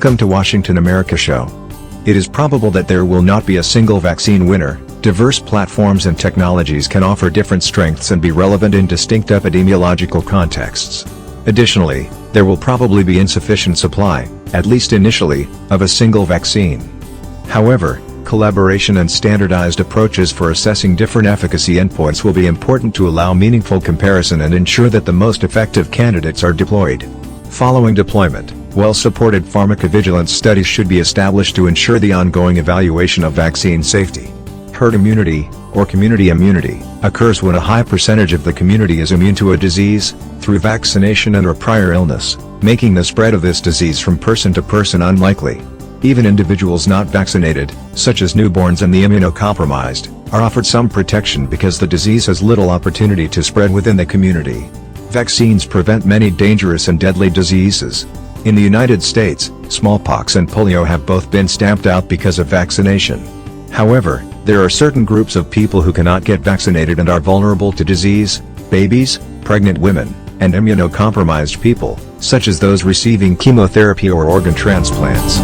Welcome to Washington America Show. It is probable that there will not be a single vaccine winner. Diverse platforms and technologies can offer different strengths and be relevant in distinct epidemiological contexts. Additionally, there will probably be insufficient supply, at least initially, of a single vaccine. However, collaboration and standardized approaches for assessing different efficacy endpoints will be important to allow meaningful comparison and ensure that the most effective candidates are deployed. Following deployment, well-supported pharmacovigilance studies should be established to ensure the ongoing evaluation of vaccine safety. Herd immunity, or community immunity, occurs when a high percentage of the community is immune to a disease, through vaccination and/or prior illness, making the spread of this disease from person to person unlikely. Even individuals not vaccinated, such as newborns and the immunocompromised, are offered some protection because the disease has little opportunity to spread within the community. Vaccines prevent many dangerous and deadly diseases. In the United States, smallpox and polio have both been stamped out because of vaccination. However, there are certain groups of people who cannot get vaccinated and are vulnerable to disease: babies, pregnant women, and immunocompromised people, such as those receiving chemotherapy or organ transplants.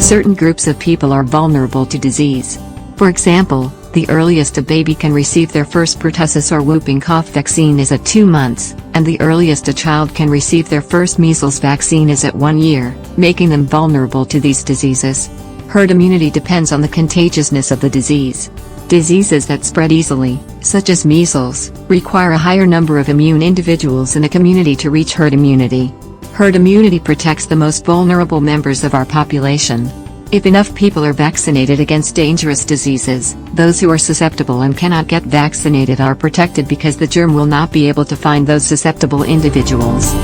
Certain groups of people are vulnerable to disease. For example, the earliest a baby can receive their first pertussis or whooping cough vaccine is at 2 months, and the earliest a child can receive their first measles vaccine is at 1 year, making them vulnerable to these diseases. Herd immunity depends on the contagiousness of the disease. Diseases that spread easily, such as measles, require a higher number of immune individuals in a community to reach herd immunity. Herd immunity protects the most vulnerable members of our population. If enough people are vaccinated against dangerous diseases, those who are susceptible and cannot get vaccinated are protected because the germ will not be able to find those susceptible individuals.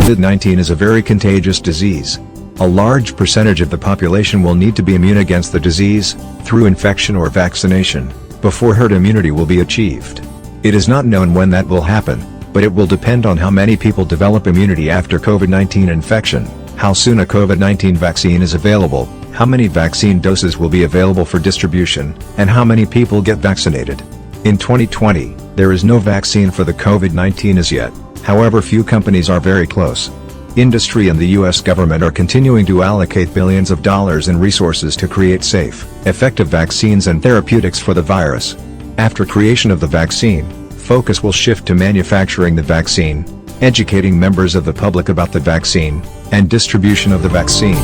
COVID-19 is a very contagious disease. A large percentage of the population will need to be immune against the disease, through infection or vaccination, before herd immunity will be achieved. It is not known when that will happen, but it will depend on how many people develop immunity after COVID-19 infection, how soon a COVID-19 vaccine is available, how many vaccine doses will be available for distribution, and how many people get vaccinated. In 2020, there is no vaccine for the COVID-19 as yet. However, few companies are very close. Industry and the US government are continuing to allocate billions of dollars in resources to create safe, effective vaccines and therapeutics for the virus. After creation of the vaccine, focus will shift to manufacturing the vaccine, educating members of the public about the vaccine, and distribution of the vaccine.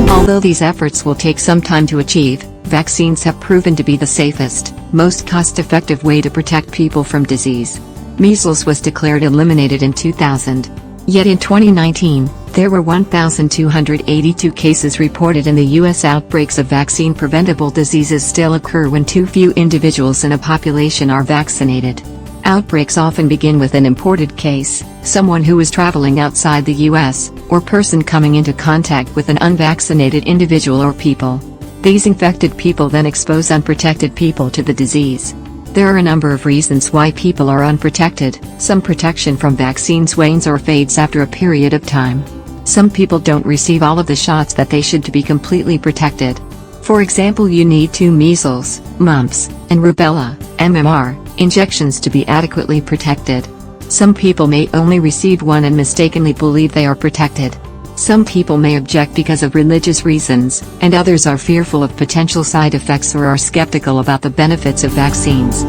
Although these efforts will take some time to achieve, vaccines have proven to be the safest, most cost-effective way to protect people from disease. Measles was declared eliminated in 2000. Yet in 2019, there were 1,282 cases reported in the U.S. Outbreaks of vaccine-preventable diseases still occur when too few individuals in a population are vaccinated. Outbreaks often begin with an imported case, someone who is traveling outside the U.S., or person coming into contact with an unvaccinated individual or people. These infected people then expose unprotected people to the disease. There are a number of reasons why people are unprotected. Some protection from vaccines wanes or fades after a period of time. Some people don't receive all of the shots that they should to be completely protected. For example, you need 2 measles, mumps, and rubella, MMR, injections to be adequately protected. Some people may only receive 1 and mistakenly believe they are protected. Some people may object because of religious reasons, and others are fearful of potential side effects or are skeptical about the benefits of vaccines.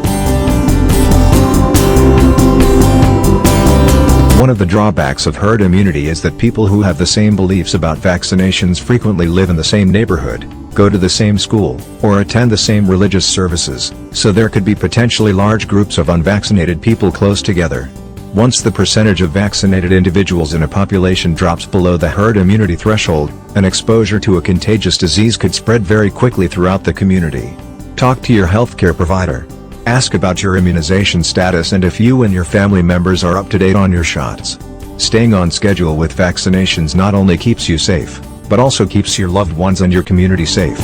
One of the drawbacks of herd immunity is that people who have the same beliefs about vaccinations frequently live in the same neighborhood, go to the same school, or attend the same religious services, so there could be potentially large groups of unvaccinated people close together. Once the percentage of vaccinated individuals in a population drops below the herd immunity threshold, an exposure to a contagious disease could spread very quickly throughout the community. Talk to your healthcare provider. Ask about your immunization status and if you and your family members are up to date on your shots. Staying on schedule with vaccinations not only keeps you safe, but also keeps your loved ones and your community safe.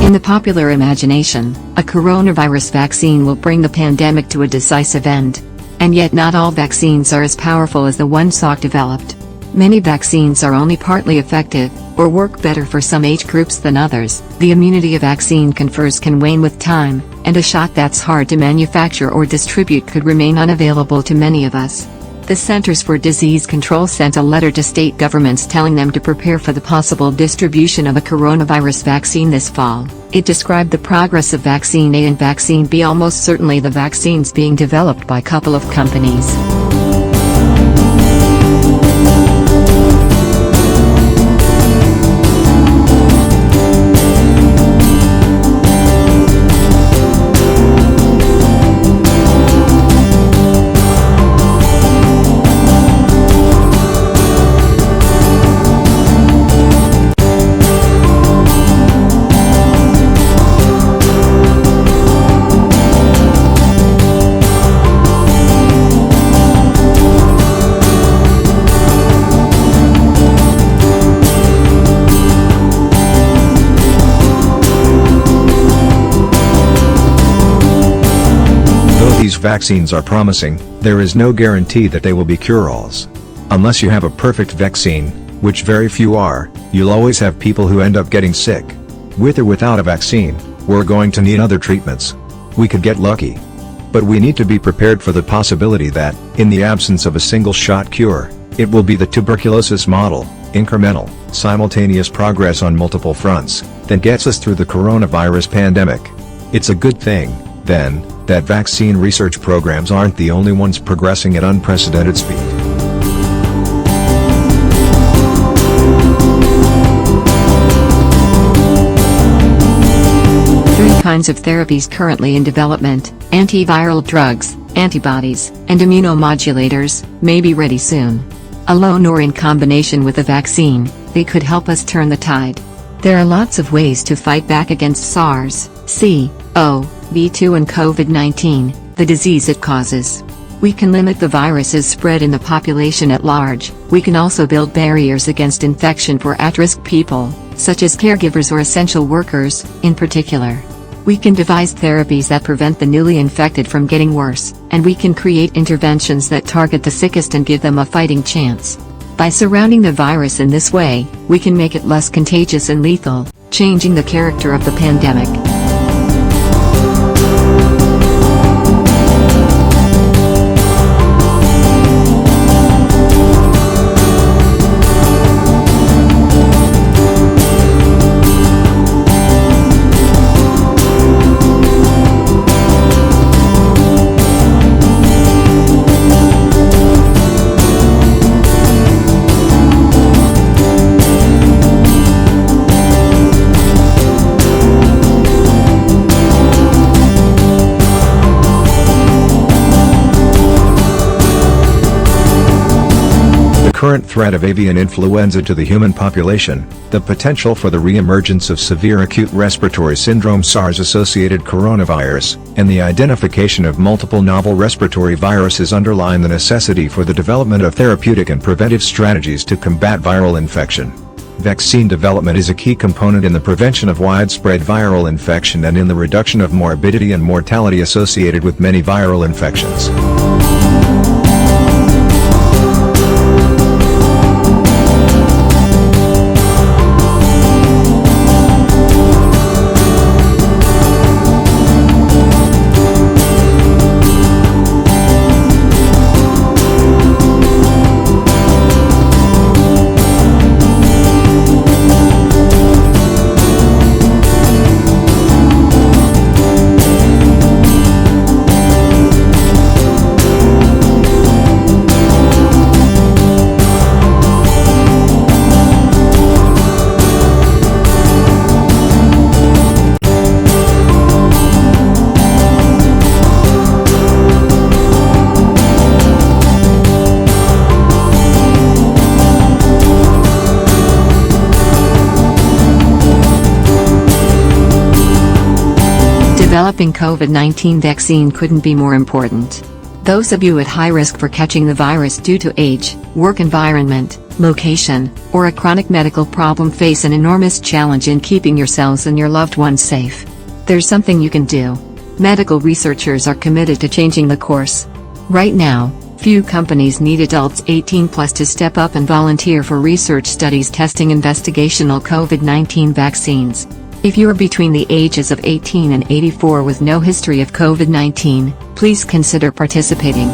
In the popular imagination, a coronavirus vaccine will bring the pandemic to a decisive end. And yet not all vaccines are as powerful as the one Salk developed. Many vaccines are only partly effective, or work better for some age groups than others. The immunity a vaccine confers can wane with time, and a shot that's hard to manufacture or distribute could remain unavailable to many of us. The Centers for Disease Control sent a letter to state governments telling them to prepare for the possible distribution of a coronavirus vaccine this fall. It described the progress of Vaccine A and Vaccine B, almost certainly the vaccines being developed by a couple of companies. These vaccines are promising, there is no guarantee that they will be cure-alls. Unless you have a perfect vaccine, which very few are, you'll always have people who end up getting sick. With or without a vaccine, we're going to need other treatments. We could get lucky. But we need to be prepared for the possibility that, in the absence of a single-shot cure, it will be the tuberculosis model, incremental, simultaneous progress on multiple fronts, that gets us through the coronavirus pandemic. It's a good thing, then, that vaccine research programs aren't the only ones progressing at unprecedented speed. Three kinds of therapies currently in development: antiviral drugs, antibodies, and immunomodulators, may be ready soon. Alone or in combination with a vaccine, they could help us turn the tide. There are lots of ways to fight back against SARS-CoV-2 and COVID-19, the disease it causes. We can limit the virus's spread in the population at large. We can also build barriers against infection for at-risk people, such as caregivers or essential workers, in particular. We can devise therapies that prevent the newly infected from getting worse, and we can create interventions that target the sickest and give them a fighting chance. By surrounding the virus in this way, we can make it less contagious and lethal, changing the character of the pandemic. Current threat of avian influenza to the human population, the potential for the re-emergence of severe acute respiratory syndrome SARS-associated coronavirus, and the identification of multiple novel respiratory viruses underline the necessity for the development of therapeutic and preventive strategies to combat viral infection. Vaccine development is a key component in the prevention of widespread viral infection and in the reduction of morbidity and mortality associated with many viral infections. Developing COVID-19 vaccine couldn't be more important. Those of you at high risk for catching the virus due to age, work environment, location, or a chronic medical problem face an enormous challenge in keeping yourselves and your loved ones safe. There's something you can do. Medical researchers are committed to changing the course. Right now, few companies need adults 18 plus to step up and volunteer for research studies testing investigational COVID-19 vaccines. If you are between the ages of 18 and 84 with no history of COVID-19, please consider participating.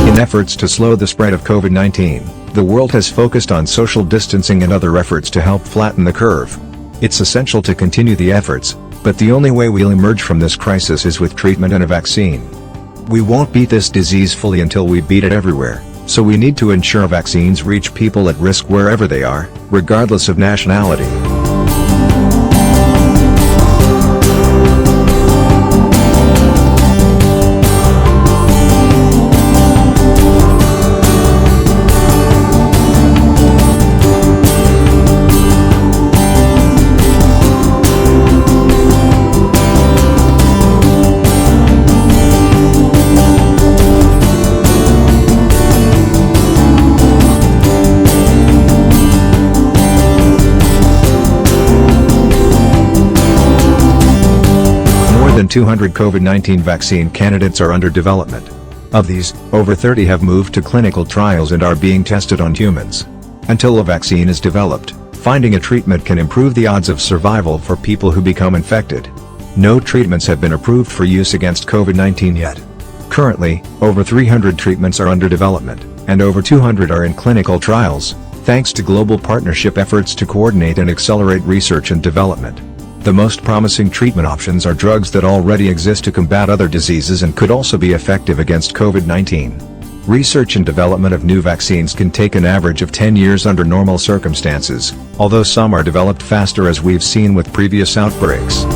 In efforts to slow the spread of COVID-19, the world has focused on social distancing and other efforts to help flatten the curve. It's essential to continue the efforts, but the only way we'll emerge from this crisis is with treatment and a vaccine. We won't beat this disease fully until we beat it everywhere, so we need to ensure vaccines reach people at risk wherever they are, regardless of nationality. More than 200 COVID-19 vaccine candidates are under development. Of these, over 30 have moved to clinical trials and are being tested on humans. Until a vaccine is developed, finding a treatment can improve the odds of survival for people who become infected. No treatments have been approved for use against COVID-19 yet. Currently, over 300 treatments are under development, and over 200 are in clinical trials, thanks to global partnership efforts to coordinate and accelerate research and development. The most promising treatment options are drugs that already exist to combat other diseases and could also be effective against COVID-19. Research and development of new vaccines can take an average of 10 years under normal circumstances, although some are developed faster as we've seen with previous outbreaks.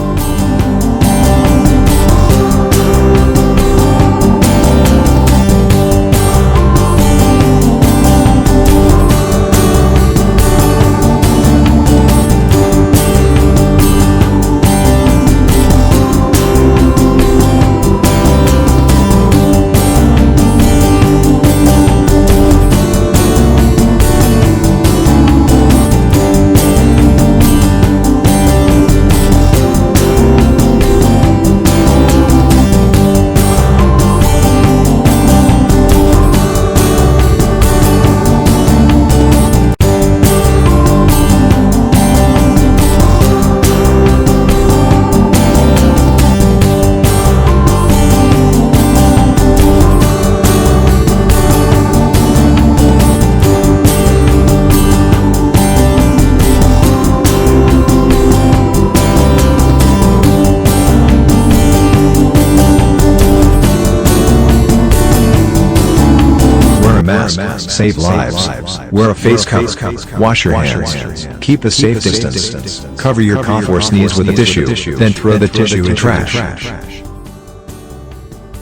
Save lives. Wear a face cover. Wash your hands. Keep a safe distance. Cover your cough or sneeze with a tissue, then throw the tissue in trash.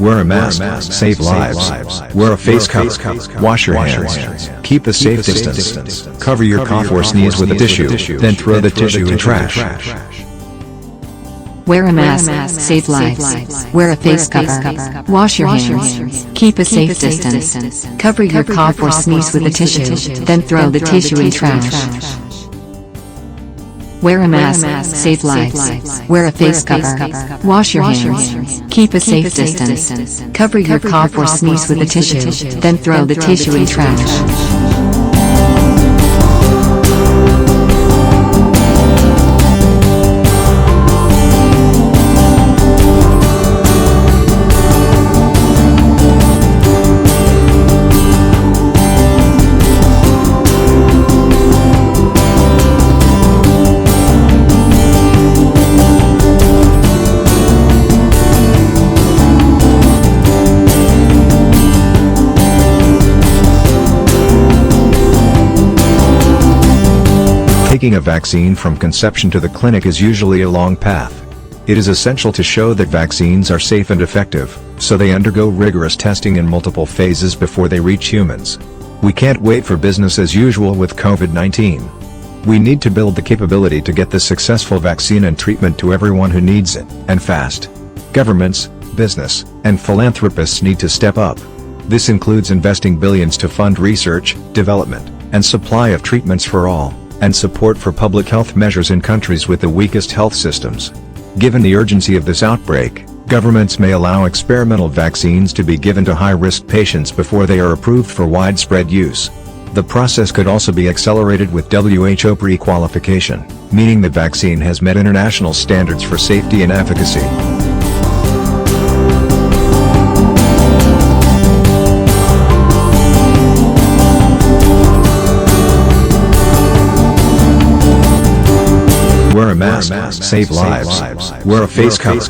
Wear a mask, save lives. Wear a face cover. Wash your hands. Keep a safe distance. Cover your cough or sneeze with a tissue, then throw the tissue in trash. Wear a mask, save lives. Wear a face cover. Wash your hands. Keep a safe distance. Cover your cough or sneeze with a tissue, then throw the tissue in trash. Wear a mask, save lives. Wear a face cover. Wash your hands. Keep a safe distance. Cover your cough or sneeze with a tissue, then throw the tissue in trash. Taking a vaccine from conception to the clinic is usually a long path. It is essential to show that vaccines are safe and effective, so they undergo rigorous testing in multiple phases before they reach humans. We can't wait for business as usual with COVID-19. We need to build the capability to get the successful vaccine and treatment to everyone who needs it, and fast. Governments, business, and philanthropists need to step up. This includes investing billions to fund research, development, and supply of treatments for all, and support for public health measures in countries with the weakest health systems. Given the urgency of this outbreak, governments may allow experimental vaccines to be given to high-risk patients before they are approved for widespread use. The process could also be accelerated with WHO pre-qualification, meaning the vaccine has met international standards for safety and efficacy. Wear a mask, save lives. Wear a face cover.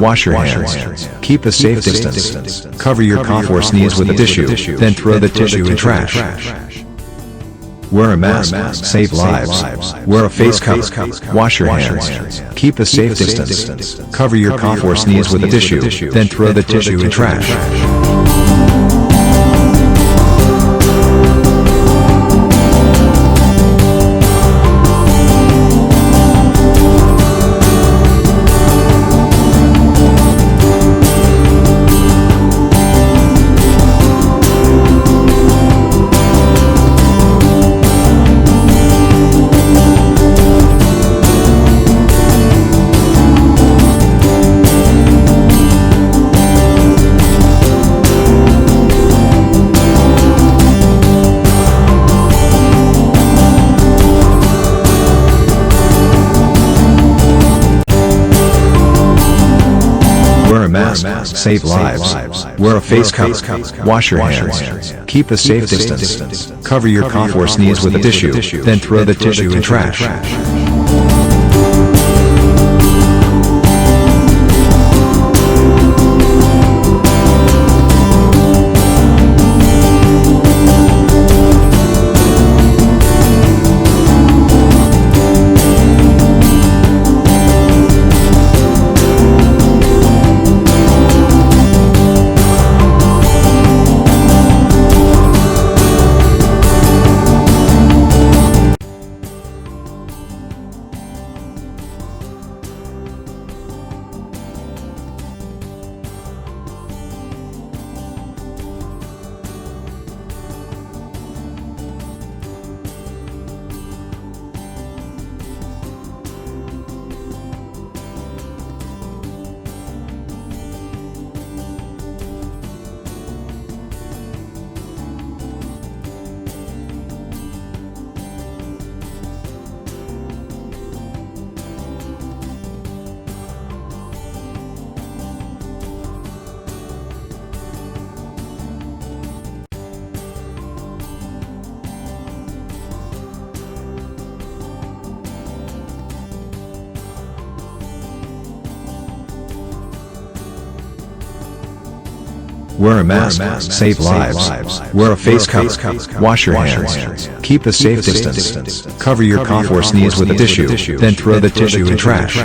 Wash your hands. Keep a safe distance. Cover your cough or sneeze with a tissue, then throw the tissue in trash. Wear a mask, save lives. Wear a face cover. Wash your hands. Keep a safe distance. Cover your cough or sneeze with a tissue, then throw the tissue in trash. Wear a mask, save lives. Wear a face cover. Wash your hands. Keep a safe distance. Cover your cough or sneeze with a tissue, then throw the tissue in trash. Wear a mask, save lives. Wear a face cover. Wash your hands. Keep a safe distance. Cover your cough or sneeze with a tissue, then throw the tissue in trash.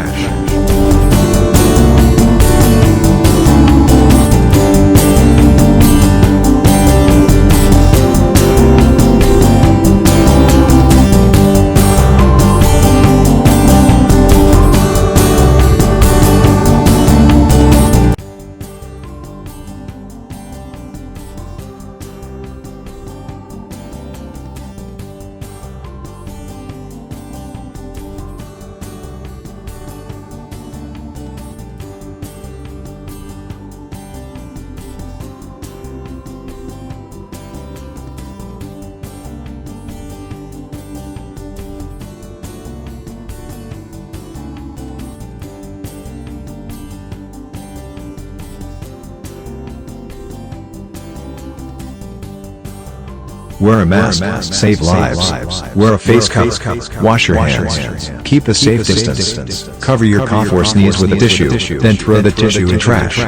Wear a mask, save lives. Wear a face cover. Wash your hands. Keep a safe distance. Cover your cough or sneeze with a tissue, then throw the tissue in trash.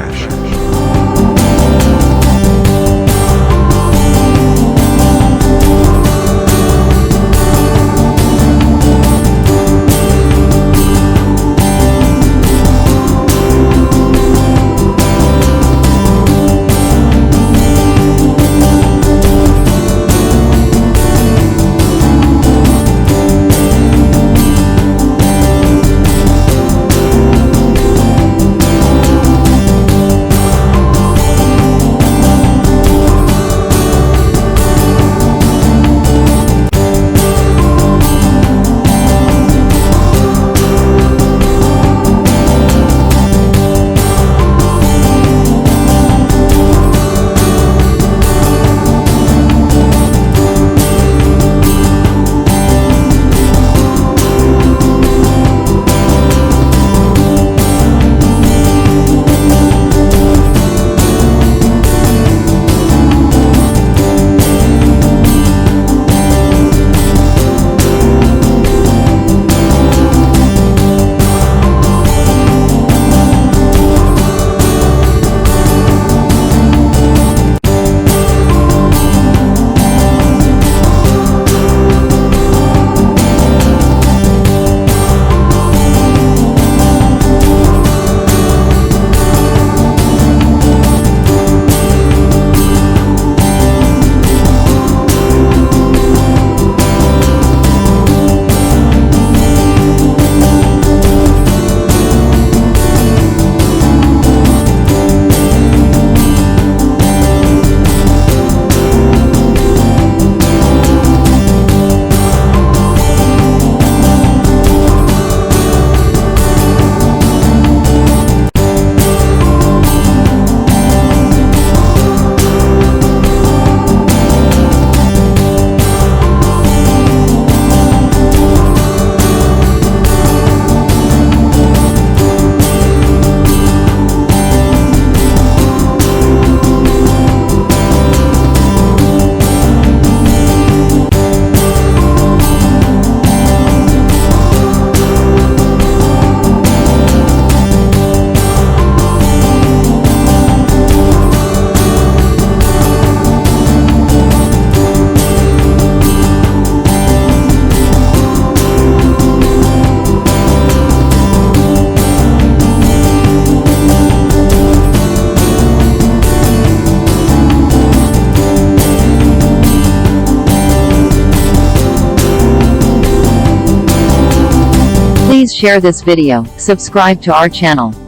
Please share this video, subscribe to our channel.